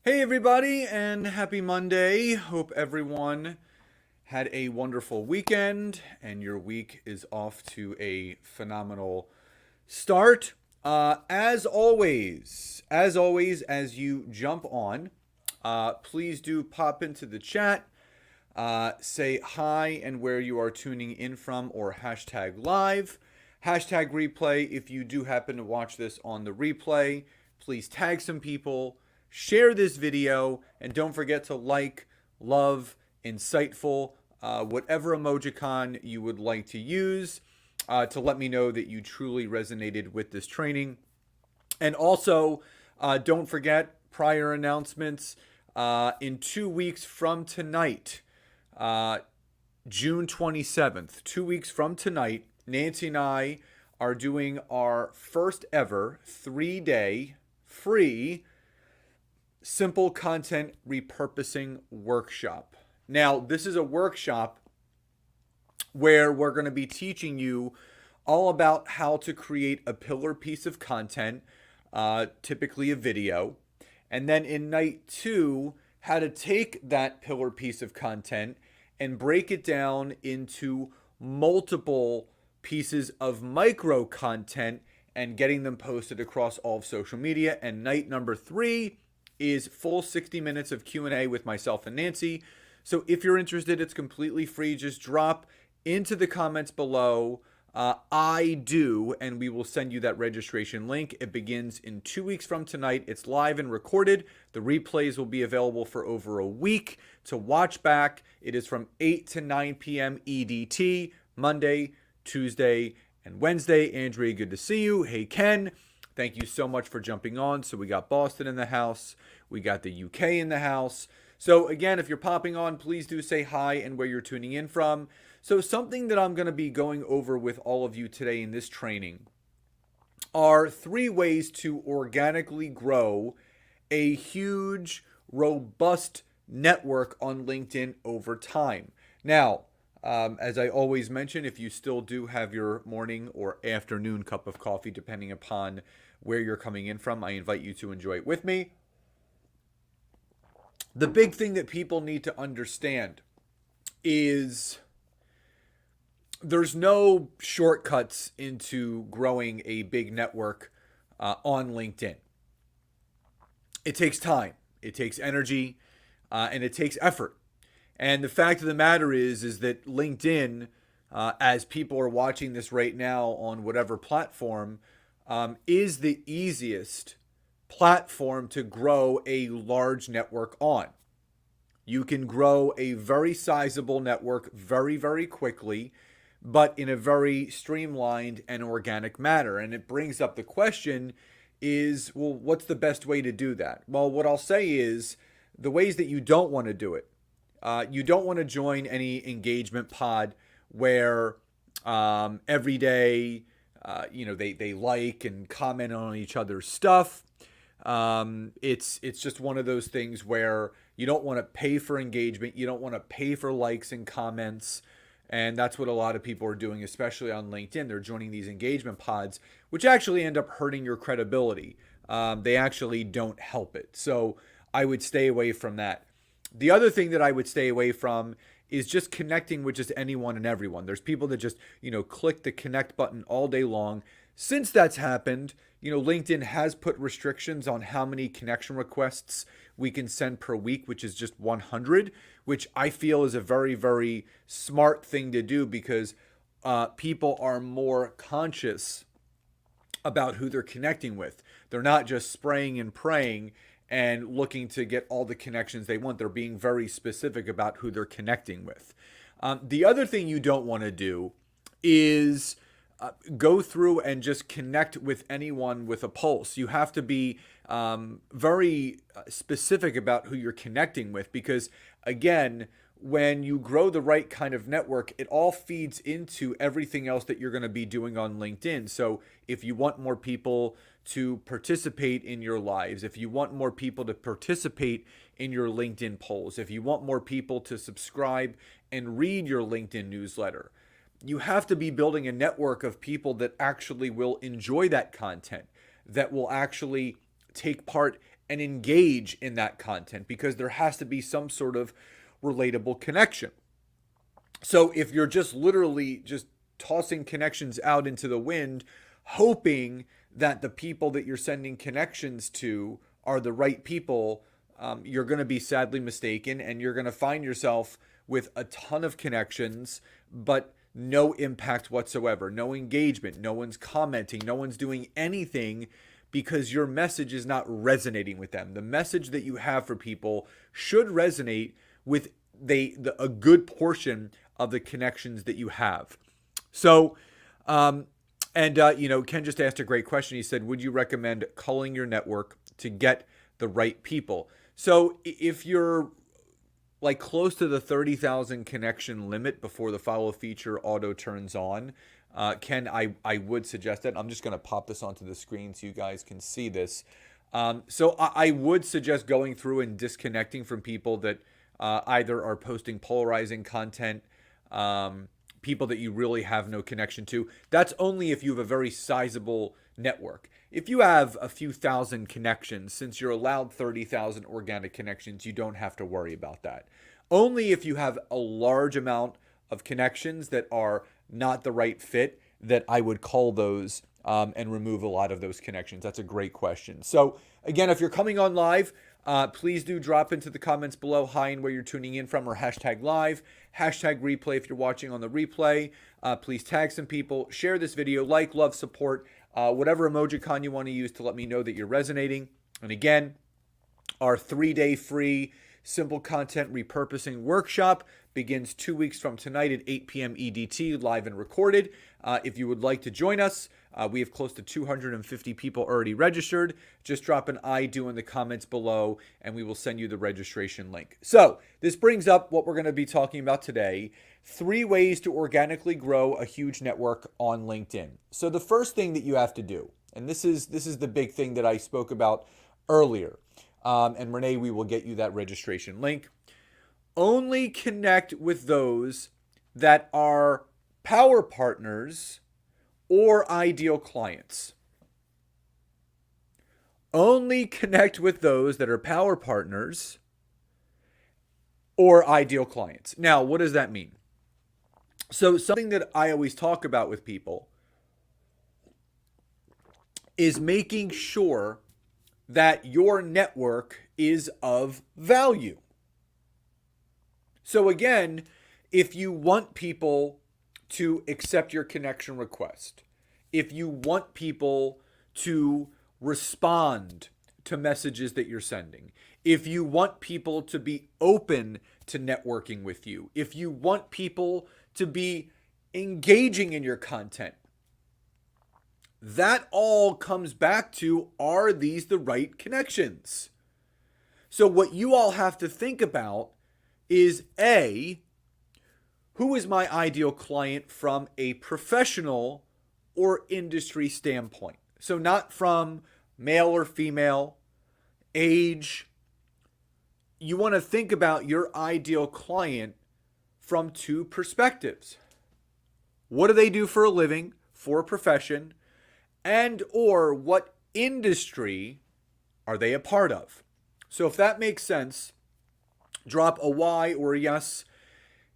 Hey everybody, and happy Monday. Hope everyone had a wonderful weekend and your week is off to a phenomenal start. As you jump on, please do pop into the chat, say hi and where you are tuning in from, or hashtag live, hashtag replay. If you do happen to watch this on the replay, please tag some people, share this video, and don't forget to like, love, insightful, whatever emojicon you would like to use to let me know that you truly resonated with this training. And also, don't forget prior announcements. In 2 weeks from tonight, uh, June 27th, 2 weeks from tonight, Nancy and I are doing our first ever 3-day free simple content repurposing workshop. Now, this is a workshop where we're going to be teaching you all about how to create a pillar piece of content, typically a video. And then in night two, how to take that pillar piece of content and break it down into multiple pieces of micro content and getting them posted across all of social media. And night number three is full 60 minutes of Q&A with myself and Nancy. So if you're interested, it's completely free. Just drop into the comments below, I do, and we will send you that registration link. It begins in 2 weeks from tonight. It's live and recorded. The replays will be available for over a week to watch back. It is from 8 to 9 p.m. EDT, Monday, Tuesday, and Wednesday. Andrea, good to see you. Hey, Ken. Thank you so much for jumping on. So we got Boston in the house. We got the UK in the house. So again, if you're popping on, please do say hi and where you're tuning in from. So something that I'm going to be going over with all of you today in this training are 3 ways to organically grow a huge, robust network on LinkedIn over time. Now, as I always mention, if you still do have your morning or afternoon cup of coffee, depending upon where you're coming in from, I invite you to enjoy it with me. The big thing that people need to understand is there's no shortcuts into growing a big network on LinkedIn. It takes time, it takes energy, and it takes effort. And the fact of the matter is that LinkedIn, as people are watching this right now on whatever platform, is the easiest platform to grow a large network on. You can grow a very sizable network very, very quickly, but in a very streamlined and organic manner. And it brings up the question is, well, what's the best way to do that? Well, what I'll say is the ways that you don't want to do it. You don't want to join any engagement pod where every day, they like and comment on each other's stuff. It's just one of those things where you don't want to pay for engagement. You don't want to pay for likes and comments. And that's what a lot of people are doing, especially on LinkedIn. They're joining these engagement pods, which actually end up hurting your credibility. They actually don't help it. So I would stay away from that. The other thing that I would stay away from is just connecting with just anyone and everyone. There's people that just, click the connect button all day long. Since that's happened, LinkedIn has put restrictions on how many connection requests we can send per week, which is just 100, which I feel is a very, very smart thing to do because people are more conscious about who they're connecting with. They're not just spraying and praying and looking to get all the connections they want. They're being very specific about who they're connecting with. The other thing you don't want to do is go through and just connect with anyone with a pulse. You have to be very specific about who you're connecting with because, again, when you grow the right kind of network, it all feeds into everything else that you're going to be doing on LinkedIn. So if you want more people to participate in your lives, if you want more people to participate in your LinkedIn polls, if you want more people to subscribe and read your LinkedIn newsletter, you have to be building a network of people that actually will enjoy that content, that will actually take part and engage in that content because there has to be some sort of relatable connection. So if you're just literally just tossing connections out into the wind, hoping that the people that you're sending connections to are the right people, you're going to be sadly mistaken, and you're going to find yourself with a ton of connections, but no impact whatsoever, no engagement, no one's commenting, no one's doing anything because your message is not resonating with them. The message that you have for people should resonate with a good portion of the connections that you have. So, Ken just asked a great question. He said, would you recommend culling your network to get the right people? So if you're like close to the 30,000 connection limit before the follow feature auto turns on, Ken, I would suggest that. I'm just going to pop this onto the screen so you guys can see this. So I would suggest going through and disconnecting from people that either are posting polarizing content, people that you really have no connection to. That's only if you have a very sizable network. If you have a few thousand connections, since you're allowed 30,000 organic connections, you don't have to worry about that. Only if you have a large amount of connections that are not the right fit, that I would cull those and remove a lot of those connections. That's a great question. So again, if you're coming on live, please do drop into the comments below hi and where you're tuning in from, or hashtag live, hashtag replay if you're watching on the replay. Please tag some people, share this video, like, love, support, whatever emojicon you want to use to let me know that you're resonating. And again, our 3-day free simple content repurposing workshop begins 2 weeks from tonight at 8 p.m. EDT, live and recorded. If you would like to join us, we have close to 250 people already registered. Just drop an I do in the comments below, and we will send you the registration link. So this brings up what we're going to be talking about today: 3 ways to organically grow a huge network on LinkedIn. So the first thing that you have to do, and this is the big thing that I spoke about earlier, and Renee, we will get you that registration link. Only connect with those that are power partners or ideal clients. Only connect with those that are power partners or ideal clients. Now, what does that mean? So something that I always talk about with people is making sure that your network is of value. So again, if you want people to accept your connection request, if you want people to respond to messages that you're sending, if you want people to be open to networking with you, if you want people to be engaging in your content, that all comes back to, are these the right connections? So what you all have to think about is, A, who is my ideal client from a professional or industry standpoint? So not from male or female, age. You want to think about your ideal client from 2 perspectives. What do they do for a living, for a profession, and or what industry are they a part of? So if that makes sense, drop a Y or a yes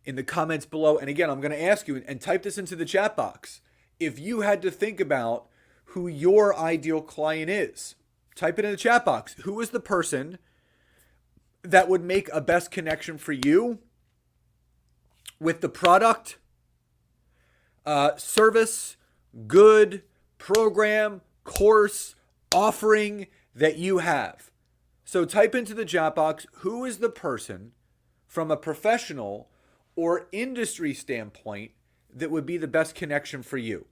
in the comments below. And again, I'm going to ask you, and type this into the chat box, if you had to think about who your ideal client is, type it in the chat box. Who is the person that would make a best connection for you with the product, service, good, program, course, offering that you have? So type into the chat box, who is the person from a professional or industry standpoint that would be the best connection for you?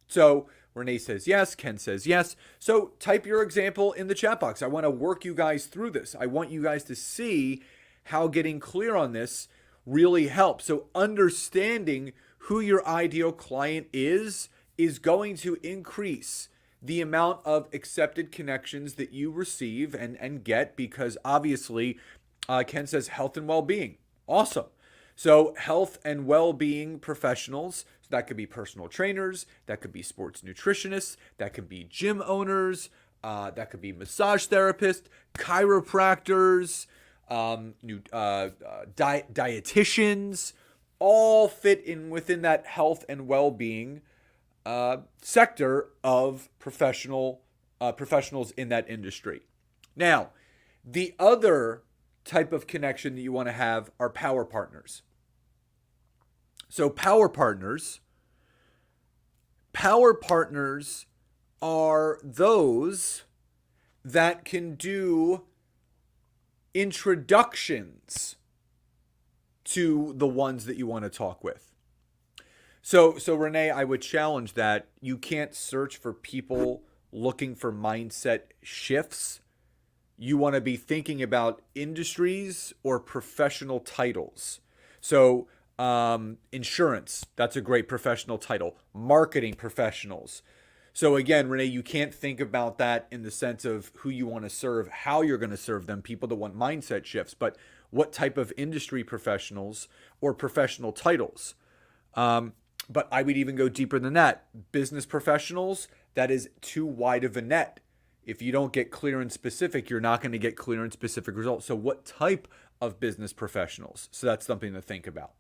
So Renee says yes, Ken says yes. So type your example in the chat box. I want to work you guys through this. I want you guys to see how getting clear on this really helps. So understanding who your ideal client is going to increase the amount of accepted connections that you receive and get, because obviously Ken says health and well-being. Awesome. So health and well-being professionals, so that could be personal trainers, that could be sports nutritionists, that could be gym owners, That could be massage therapists, chiropractors, dietitians, all fit in within that health and well-being sector of professionals in that industry. Now, the other type of connection that you want to have are power partners. So power partners are those that can do introductions to the ones that you want to talk with. So Renee, I would challenge that you can't search for people looking for mindset shifts. You want to be thinking about industries or professional titles. So insurance, that's a great professional title. Marketing professionals. So again, Renee, you can't think about that in the sense of who you want to serve, how you're going to serve them, people that want mindset shifts, but what type of industry professionals or professional titles. But I would even go deeper than that. Business professionals, that is too wide of a net. If you don't get clear and specific, you're not going to get clear and specific results. So what type of business professionals? So that's something to think about.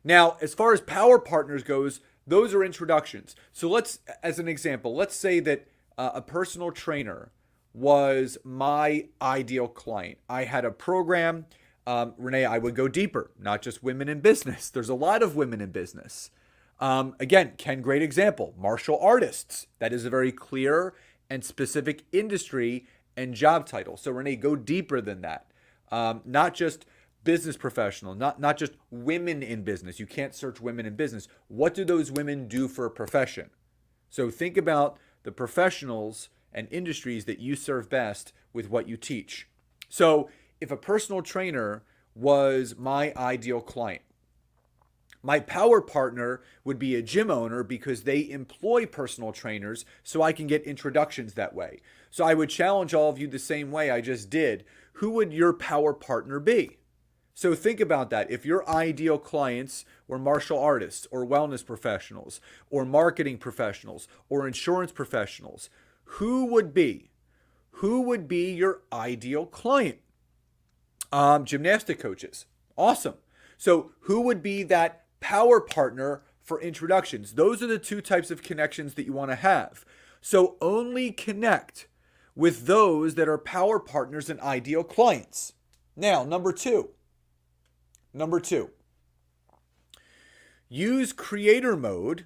Now, as far as power partners goes, those are introductions. So let's, as an example, let's say that a personal trainer was my ideal client. I had a program, Renee, I would go deeper, not just women in business. There's a lot of women in business. Again, Ken, great example, martial artists. That is a very clear and specific industry and job title. So Renee, go deeper than that. Not just business professional, not just women in business. You can't search women in business. What do those women do for a profession? So think about the professionals and industries that you serve best with what you teach. So if a personal trainer was my ideal client, my power partner would be a gym owner because they employ personal trainers, so I can get introductions that way. So I would challenge all of you the same way I just did. Who would your power partner be? So think about that. If your ideal clients were martial artists or wellness professionals or marketing professionals or insurance professionals, who would be your ideal client? Gymnastic coaches. Awesome. So who would be that power partner for introductions? Those are the two types of connections that you want to have. So only connect with those that are power partners and ideal clients. Now, number two, use creator mode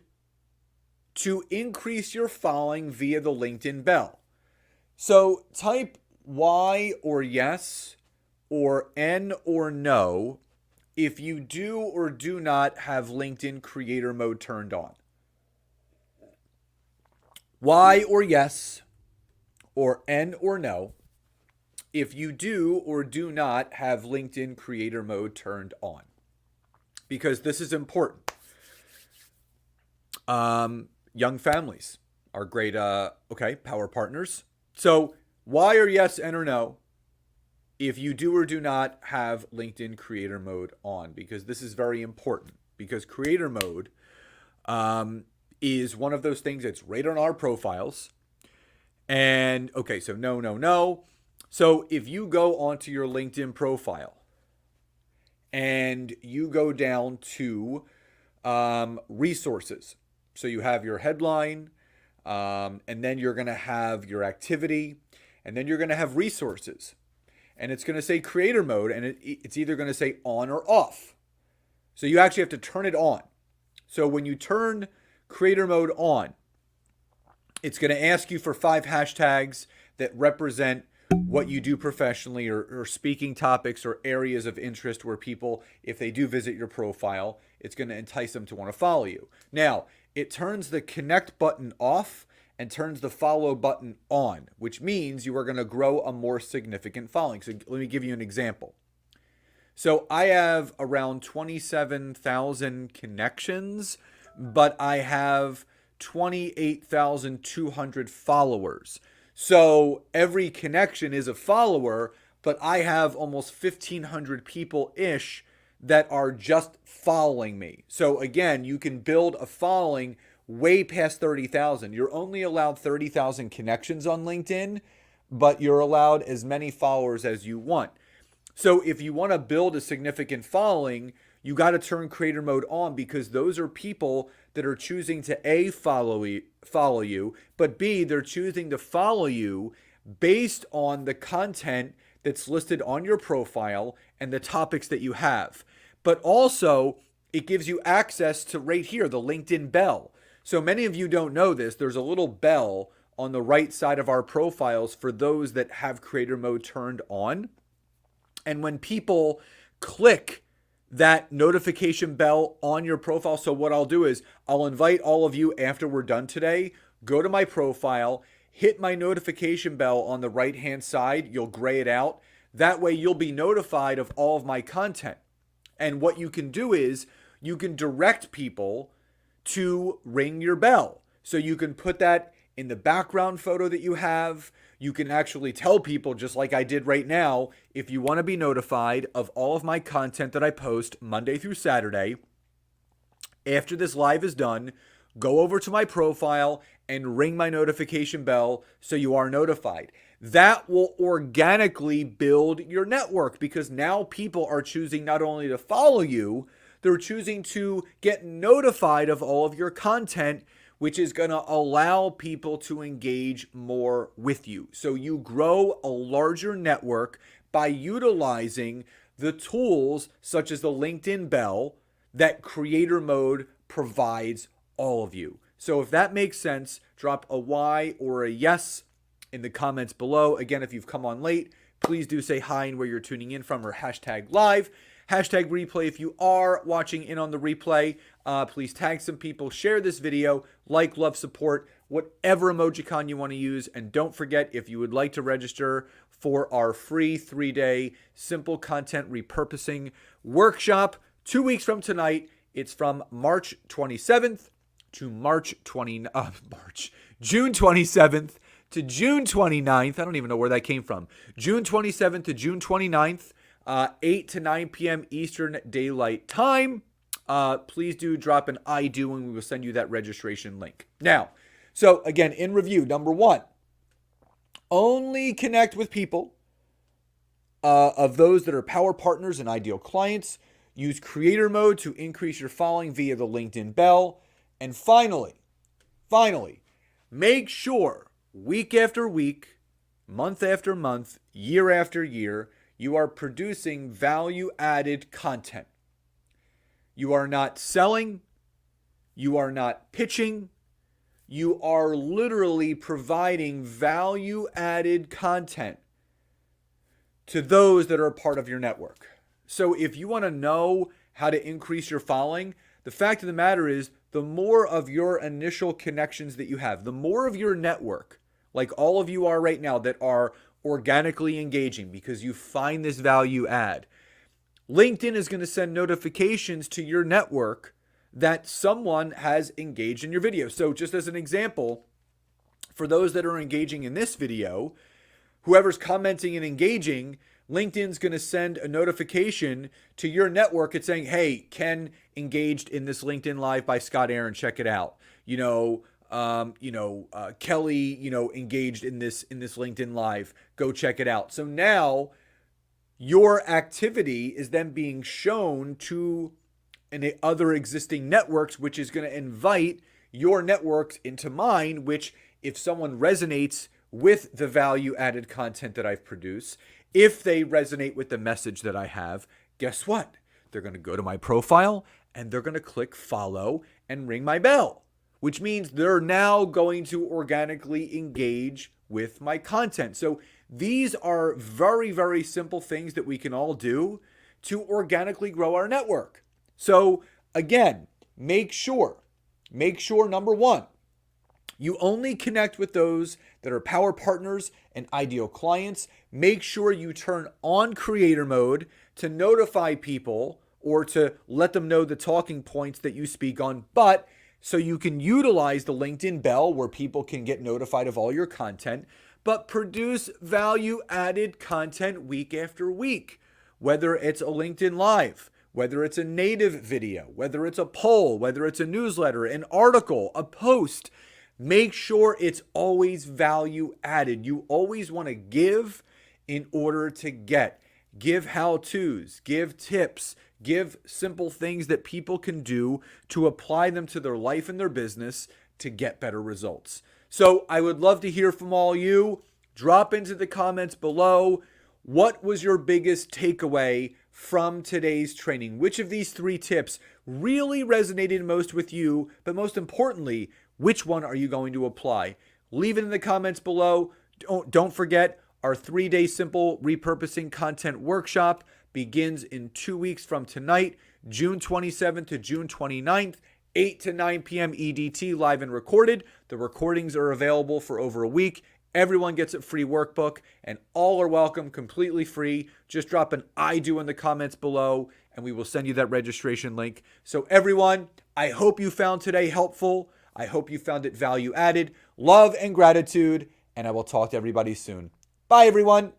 to increase your following via the LinkedIn bell. So type Y or yes or N or no if you do or do not have LinkedIn creator mode turned on. Y or yes or N or no if you do or do not have LinkedIn creator mode turned on, because this is important. Young families are great, power partners. So Y or yes, N or no if you do or do not have LinkedIn creator mode on, because this is very important, because creator mode is one of those things that's right on our profiles. And okay, so no. So if you go onto your LinkedIn profile and you go down to resources, so you have your headline, and then you're going to have your activity, and then you're going to have resources. And it's going to say creator mode, and it's either going to say on or off. So you actually have to turn it on. So when you turn creator mode on, it's going to ask you for 5 hashtags that represent what you do professionally, or speaking topics or areas of interest where people, if they do visit your profile, it's going to entice them to want to follow you. Now, it turns the connect button off and turns the follow button on, which means you are going to grow a more significant following. So let me give you an example. So I have around 27,000 connections, but I have 28,200 followers. So every connection is a follower, but I have almost 1,500 people-ish that are just following me. So again, you can build a following way past 30,000. You're only allowed 30,000 connections on LinkedIn, but you're allowed as many followers as you want. So if you want to build a significant following, you got to turn creator mode on, because those are people that are choosing to A, follow you, but B, they're choosing to follow you based on the content that's listed on your profile and the topics that you have. But also, it gives you access to right here, the LinkedIn bell. So many of you don't know this. There's a little bell on the right side of our profiles for those that have creator mode turned on. And when people click that notification bell on your profile, so what I'll do is I'll invite all of you after we're done today, go to my profile, hit my notification bell on the right-hand side. You'll gray it out. That way you'll be notified of all of my content. And what you can do is you can direct people to ring your bell. So you can put that in the background photo that you have. You can actually tell people, just like I did right now, if you want to be notified of all of my content that I post Monday through Saturday, after this live is done, go over to my profile and ring my notification bell so you are notified. That will organically build your network, because now people are choosing not only to follow you, they're choosing to get notified of all of your content, which is going to allow people to engage more with you. So you grow a larger network by utilizing the tools such as the LinkedIn bell that creator mode provides all of you. So if that makes sense, drop a Y or a yes in the comments below. Again, if you've come on late, please do say hi and where you're tuning in from, or hashtag live. Hashtag replay if you are watching in on the replay. Please tag some people, share this video, like, love, support, whatever emojicon you want to use. And don't forget, if you would like to register for our free 3-day simple content repurposing workshop 2 weeks from tonight, it's from March 27th to June 27th to June 29th. I don't even know where that came from. June 27th to June 29th. 8 to 9 p.m. Eastern Daylight Time. Please do drop an I do and we will send you that registration link. Now, so again, in review, number 1, only connect with people of those that are power partners and ideal clients. Use creator mode to increase your following via the LinkedIn bell. And finally, make sure week after week, month after month, year after year, you are producing value-added content. You are not selling. You are not pitching. You are literally providing value-added content to those that are a part of your network. So if you want to know how to increase your following, the fact of the matter is, the more of your initial connections that you have, the more of your network, like all of you are right now, that are organically engaging because you find this value add, LinkedIn is going to send notifications to your network that someone has engaged in your video. So just as an example, for those that are engaging in this video, whoever's commenting and engaging, LinkedIn's going to send a notification to your network. It's saying, hey, Ken engaged in this LinkedIn Live by Scott Aaron. Check it out. Kelly, engaged in this LinkedIn Live. Go check it out. So now your activity is then being shown to other existing networks, which is going to invite your networks into mine, which if someone resonates with the value added content that I've produced, if they resonate with the message that I have, guess what? They're going to go to my profile and they're going to click follow and ring my bell, which means they're now going to organically engage with my content. So these are very, very simple things that we can all do to organically grow our network. So again, make sure, number 1, you only connect with those that are power partners and ideal clients. Make sure you turn on creator mode to notify people or to let them know the talking points that you speak on, but so you can utilize the LinkedIn bell where people can get notified of all your content, but produce value-added content week after week, whether it's a LinkedIn Live, whether it's a native video, whether it's a poll, whether it's a newsletter, an article, a post. Make sure it's always value added. You always want to give in order to get. Give how-tos, give tips, give simple things that people can do to apply them to their life and their business to get better results. So I would love to hear from all you. Drop into the comments below. What was your biggest takeaway from today's training? Which of these 3 tips really resonated most with you? But most importantly, which one are you going to apply? Leave it in the comments below. Don't forget, our 3-day simple repurposing content workshop begins in 2 weeks from tonight, June 27th to June 29th, 8 to 9 p.m. EDT, live and recorded. The recordings are available for over a week. Everyone gets a free workbook, and all are welcome, completely free. Just drop an I do in the comments below, and we will send you that registration link. So everyone, I hope you found today helpful. I hope you found it value added. Love and gratitude, and I will talk to everybody soon. Bye, everyone.